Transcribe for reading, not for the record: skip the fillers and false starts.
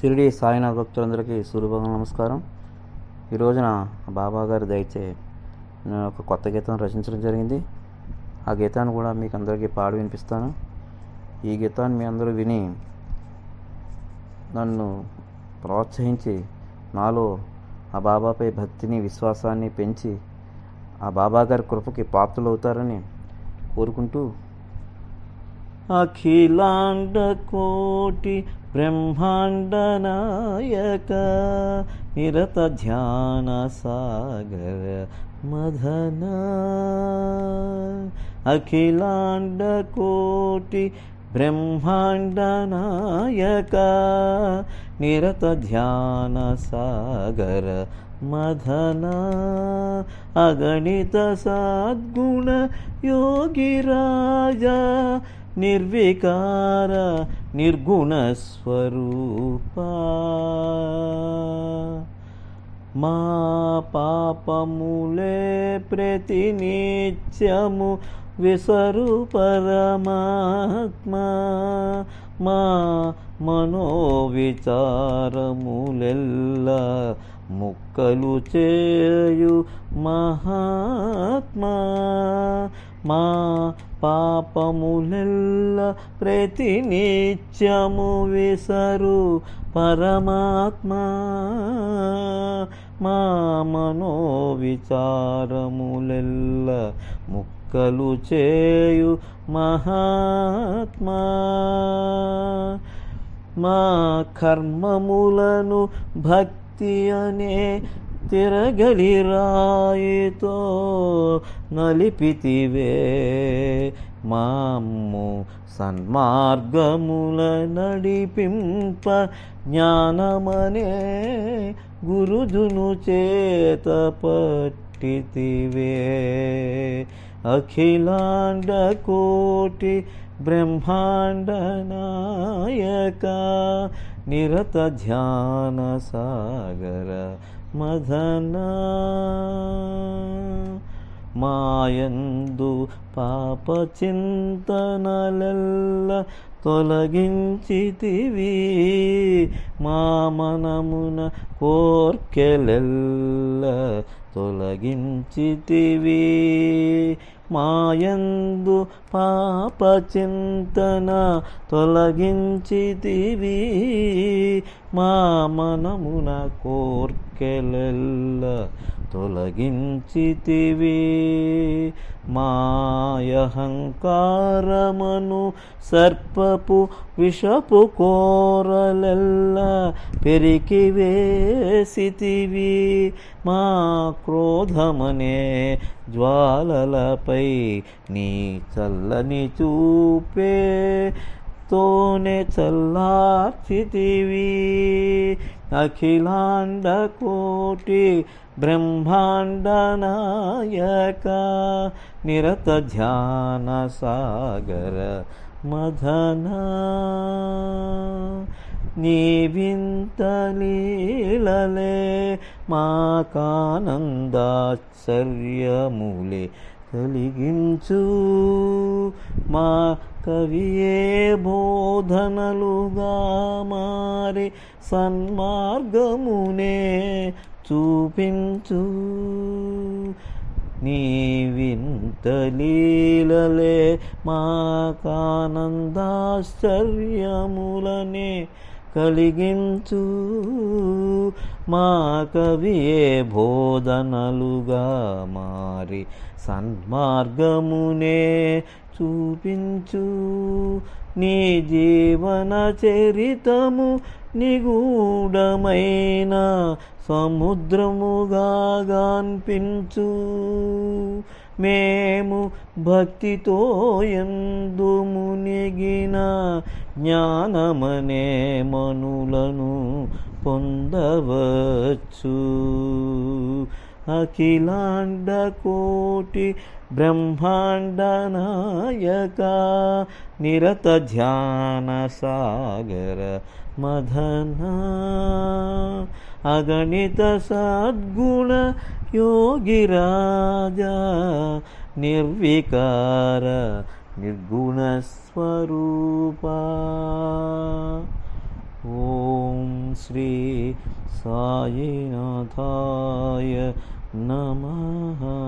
షిరిడి సాయినాథ్ భక్తులందరికీ సూర్యభగవాన్ నమస్కారం. ఈ రోజున బాబా గారి దయచే నేను ఒక కొత్త గీతం రచించడం జరిగింది. ఆ గీతాన్ని కూడా మీకు అందరికీ పాడి వినిపిస్తాను. ఈ గీతాన్ని మీ అందరూ విని నన్ను ప్రోత్సహించి నాలో ఆ బాబాపై భక్తిని విశ్వాసాన్ని పెంచి ఆ బాబా గారి కృపకి పాత్రలు అవుతారని కోరుకుంటూ, అఖిలాండ కోటి బ్రహ్మాండ నాయక నిరత ధ్యాన సాగర మదన, అఖిలాండ కోటి బ్రహ్మాండ నాయక నిరత ధ్యాన సాగర మదన, అగణిత సద్గుణ యోగిరాజా నిర్వికార నిర్గుణ స్వరూపా, మా పాపములే ప్రతినిత్యము విసరు పరమాత్మ, మా మనోవిచారములెల్ల ముక్కలు చేయు మహాత్మా, మా పాపములెల్ల ప్రతినిత్యము విసరు పరమాత్మా, మా మనోవిచారములెల్ల ముక్కలు చేయు మహాత్మా, మా కర్మములను భక్తి అనే తిరగలి రాయితో నలిపితివే, మామ్ము సన్మార్గముల నడిపింప జ్ఞానమనే గురుజును చేత పట్టితివే, అఖిలాండ కోటి బ్రహ్మాండ నాయక నిరత ధ్యాన సాగర మదన, మాయందు పాప చింతనలెల్ల తొలగించితివి, మా మనమున కోర్కెలెల్ల తొలగించితివి, మాయందు పాప చింతన తొలగించితివి, మా మనమున కోర్కెలెల్ల తొలగించితివి, మాయహంకారమను సర్పపు విషపు కోరలెల్ల పెరికివేసితివి, మా క్రోధమనే జ్వాలలపై నీ చల్లని చూపే తోనే చల్లార్చితివి, అఖిలాండ కోటి బ్రహ్మాండ నాయక నిరత ధ్యాన సాగర మదన, నీ వింత లీలలే మాకానందాశ్చర్యములే కలిగించు, మా కవియే బోధనలుగా మారి సన్మార్గమునే చూపించు, నీ వింత లీలలే మాకానందాశ్చర్యములనే కలిగించు, మా కవియే బోధనలుగా మారి సన్మార్గమునే చూపించు, నీ జీవన చరితము నిగూఢమైన సముద్రముగా గాన్పించు, మేము భక్తితో యందు మునిగిన జ్ఞానమనే మనులను పొందవచ్చు, అఖిలాండ కోటి బ్రహ్మాండ నాయక నిరత ధ్యాన సాగర మదన, అగణిత సద్గుణ యోగిరాజా నిర్వికార నిర్గుణస్వరూపా. ఓం శ్రీ సాయినాథాయ నమః.